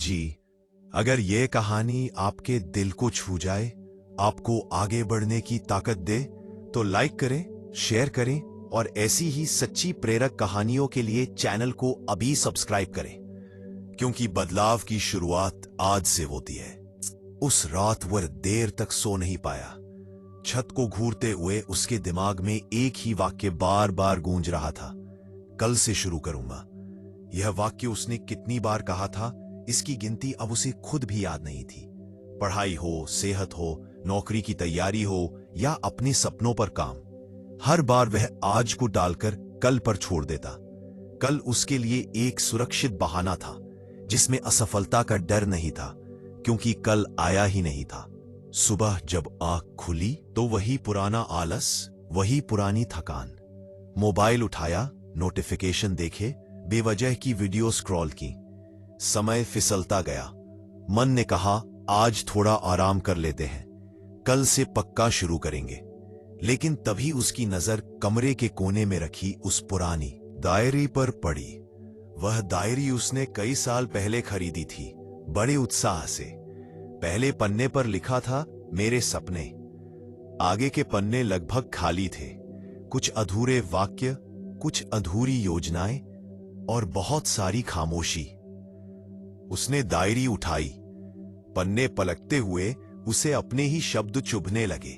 जी, अगर ये कहानी आपके दिल को छू जाए, आपको आगे बढ़ने की ताकत दे, तो लाइक करें, शेयर करें और ऐसी ही सच्ची प्रेरक कहानियों के लिए चैनल को अभी सब्सक्राइब करें, क्योंकि बदलाव की शुरुआत आज से होती है। उस रात वह देर तक सो नहीं पाया। छत को घूरते हुए उसके दिमाग में एक ही वाक्य बार बार गूंज रहा था, कल से शुरू करूंगा। यह वाक्य उसने कितनी बार कहा था, इसकी गिनती अब उसे खुद भी याद नहीं थी। पढ़ाई हो, सेहत हो, नौकरी की तैयारी हो या अपने सपनों पर काम, हर बार वह आज को डालकर कल पर छोड़ देता। कल उसके लिए एक सुरक्षित बहाना था, जिसमें असफलता का डर नहीं था, क्योंकि कल आया ही नहीं था। सुबह जब आंख खुली तो वही पुराना आलस, वही पुरानी थकान। मोबाइल उठाया, नोटिफिकेशन देखे, बेवजह की वीडियो स्क्रॉल की। समय फिसलता गया। मन ने कहा, आज थोड़ा आराम कर लेते हैं, कल से पक्का शुरू करेंगे। लेकिन तभी उसकी नजर कमरे के कोने में रखी उस पुरानी डायरी पर पड़ी। वह डायरी उसने कई साल पहले खरीदी थी, बड़े उत्साह से। पहले पन्ने पर लिखा था, मेरे सपने। आगे के पन्ने लगभग खाली थे, कुछ अधूरे वाक्य, कुछ अधूरी योजनाएं और बहुत सारी खामोशी। उसने डायरी उठाई। पन्ने पलटते हुए उसे अपने ही शब्द चुभने लगे।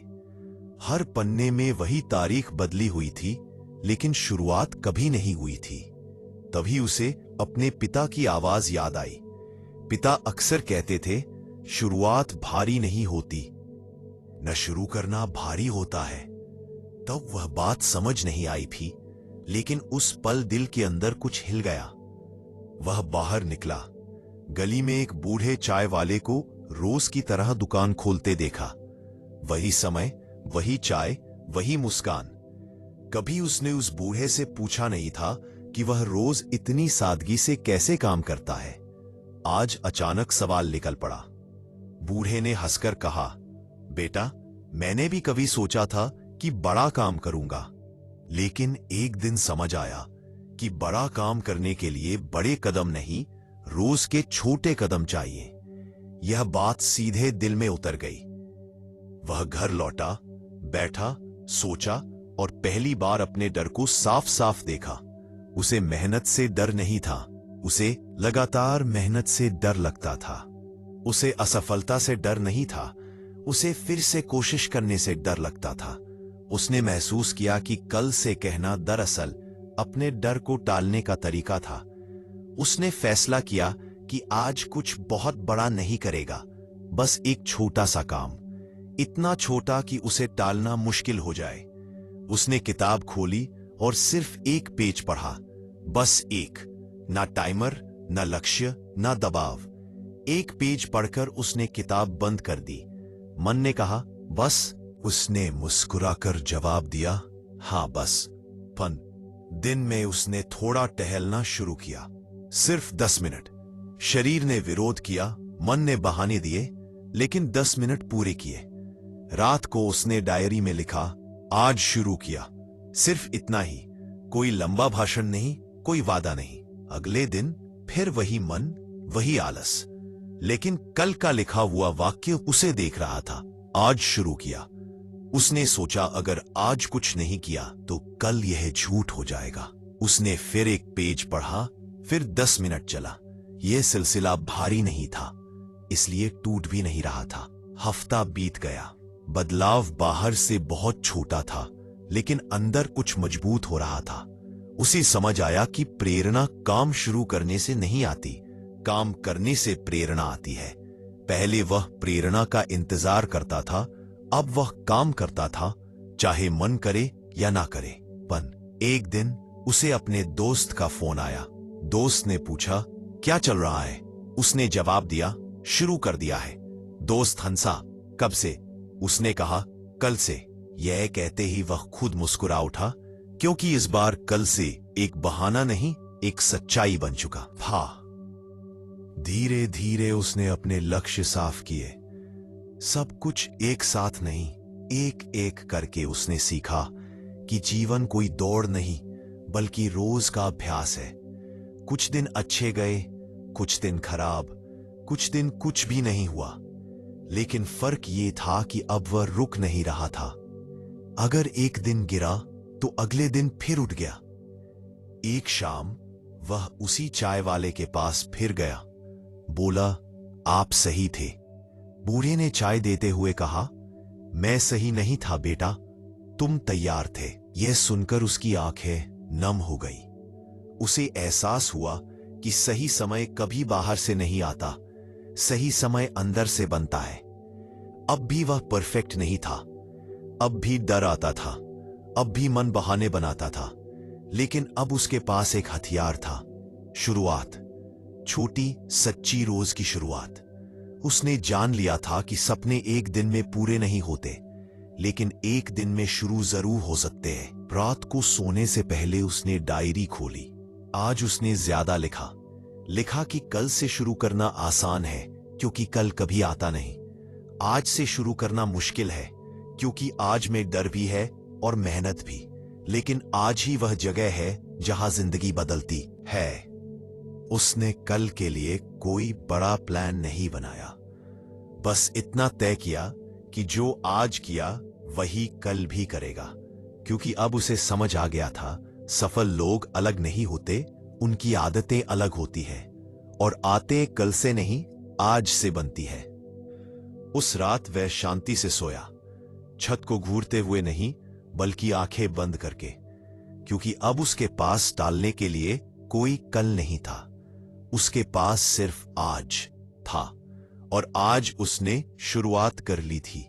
हर पन्ने में वही तारीख बदली हुई थी, लेकिन शुरुआत कभी नहीं हुई थी। तभी उसे अपने पिता की आवाज याद आई। पिता अक्सर कहते थे, शुरुआत भारी नहीं होती, न शुरू करना भारी होता है। तब वह बात समझ नहीं आई थी, लेकिन उस पल दिल के अंदर कुछ हिल गया। वह बाहर निकला। गली में एक बूढ़े चाय वाले को रोज की तरह दुकान खोलते देखा। वही समय, वही चाय, वही मुस्कान। कभी उसने उस बूढ़े से पूछा नहीं था कि वह रोज इतनी सादगी से कैसे काम करता है। आज अचानक सवाल निकल पड़ा। बूढ़े ने हंसकर कहा, बेटा, मैंने भी कभी सोचा था कि बड़ा काम करूंगा, लेकिन एक दिन समझ आया कि बड़ा काम करने के लिए बड़े कदम नहीं, रोज के छोटे कदम चाहिए। यह बात सीधे दिल में उतर गई। वह घर लौटा, बैठा, सोचा और पहली बार अपने डर को साफ साफ देखा। उसे मेहनत से डर नहीं था, उसे लगातार मेहनत से डर लगता था। उसे असफलता से डर नहीं था, उसे फिर से कोशिश करने से डर लगता था। उसने महसूस किया कि कल से कहना दरअसल अपने डर को टालने का तरीका था। उसने फैसला किया कि आज कुछ बहुत बड़ा नहीं करेगा, बस एक छोटा सा काम, इतना छोटा कि उसे टालना मुश्किल हो जाए। उसने किताब खोली और सिर्फ एक पेज पढ़ा, बस एक। ना टाइमर, ना लक्ष्य, ना दबाव। एक पेज पढ़कर उसने किताब बंद कर दी। मन ने कहा, बस। उसने मुस्कुराकर जवाब दिया, हाँ बस। दिन में उसने थोड़ा टहलना शुरू किया, सिर्फ 10 मिनट। शरीर ने विरोध किया, मन ने बहाने दिए, लेकिन 10 मिनट पूरे किए। रात को उसने डायरी में लिखा, आज शुरू किया, सिर्फ इतना ही। कोई लंबा भाषण नहीं, कोई वादा नहीं। अगले दिन फिर वही मन, वही आलस, लेकिन कल का लिखा हुआ वाक्य उसे देख रहा था। आज शुरू किया। उसने सोचा, अगर आज कुछ नहीं किया तो कल यह झूठ हो जाएगा। उसने फिर एक पेज पढ़ा, फिर 10 मिनट चला। यह सिलसिला भारी नहीं था, इसलिए टूट भी नहीं रहा था। हफ्ता बीत गया। बदलाव बाहर से बहुत छोटा था, लेकिन अंदर कुछ मजबूत हो रहा था। उसे समझ आया कि प्रेरणा काम शुरू करने से नहीं आती, काम करने से प्रेरणा आती है। पहले वह प्रेरणा का इंतजार करता था, अब वह काम करता था, चाहे मन करे या ना करे। एक दिन उसे अपने दोस्त का फोन आया। दोस्त ने पूछा, क्या चल रहा है? उसने जवाब दिया, शुरू कर दिया है। दोस्त हंसा, कब से? उसने कहा, कल से। यह कहते ही वह खुद मुस्कुरा उठा, क्योंकि इस बार कल से एक बहाना नहीं, एक सच्चाई बन चुका था। धीरे धीरे उसने अपने लक्ष्य साफ किए। सब कुछ एक साथ नहीं, एक एक करके उसने सीखा कि जीवन कोई दौड़ नहीं, बल्कि रोज का अभ्यास है। कुछ दिन अच्छे गए, कुछ दिन खराब, कुछ दिन कुछ भी नहीं हुआ, लेकिन फर्क ये था कि अब वह रुक नहीं रहा था। अगर एक दिन गिरा तो अगले दिन फिर उठ गया। एक शाम वह उसी चाय वाले के पास फिर गया। बोला, आप सही थे। बूढ़े ने चाय देते हुए कहा, मैं सही नहीं था बेटा, तुम तैयार थे। यह सुनकर उसकी आंखें नम हो गई। उसे एहसास हुआ कि सही समय कभी बाहर से नहीं आता, सही समय अंदर से बनता है। अब भी वह परफेक्ट नहीं था, अब भी डर आता था, अब भी मन बहाने बनाता था, लेकिन अब उसके पास एक हथियार था, शुरुआत। छोटी सच्ची रोज की शुरुआत। उसने जान लिया था कि सपने एक दिन में पूरे नहीं होते, लेकिन एक दिन में शुरू जरूर हो सकते हैं। रात को सोने से पहले उसने डायरी खोली। आज उसने ज्यादा लिखा कि कल से शुरू करना आसान है क्योंकि कल कभी आता नहीं। आज से शुरू करना मुश्किल है क्योंकि आज में डर भी है और मेहनत भी, लेकिन आज ही वह जगह है जहां जिंदगी बदलती है। उसने कल के लिए कोई बड़ा प्लान नहीं बनाया, बस इतना तय किया कि जो आज किया वही कल भी करेगा, क्योंकि अब उसे समझ आ गया था सफल लोग अलग नहीं होते, उनकी आदतें अलग होती है और आते कल से नहीं आज से बनती है। उस रात वह शांति से सोया, छत को घूरते हुए नहीं बल्कि आंखें बंद करके, क्योंकि अब उसके पास टालने के लिए कोई कल नहीं था, उसके पास सिर्फ आज था और आज उसने शुरुआत कर ली थी।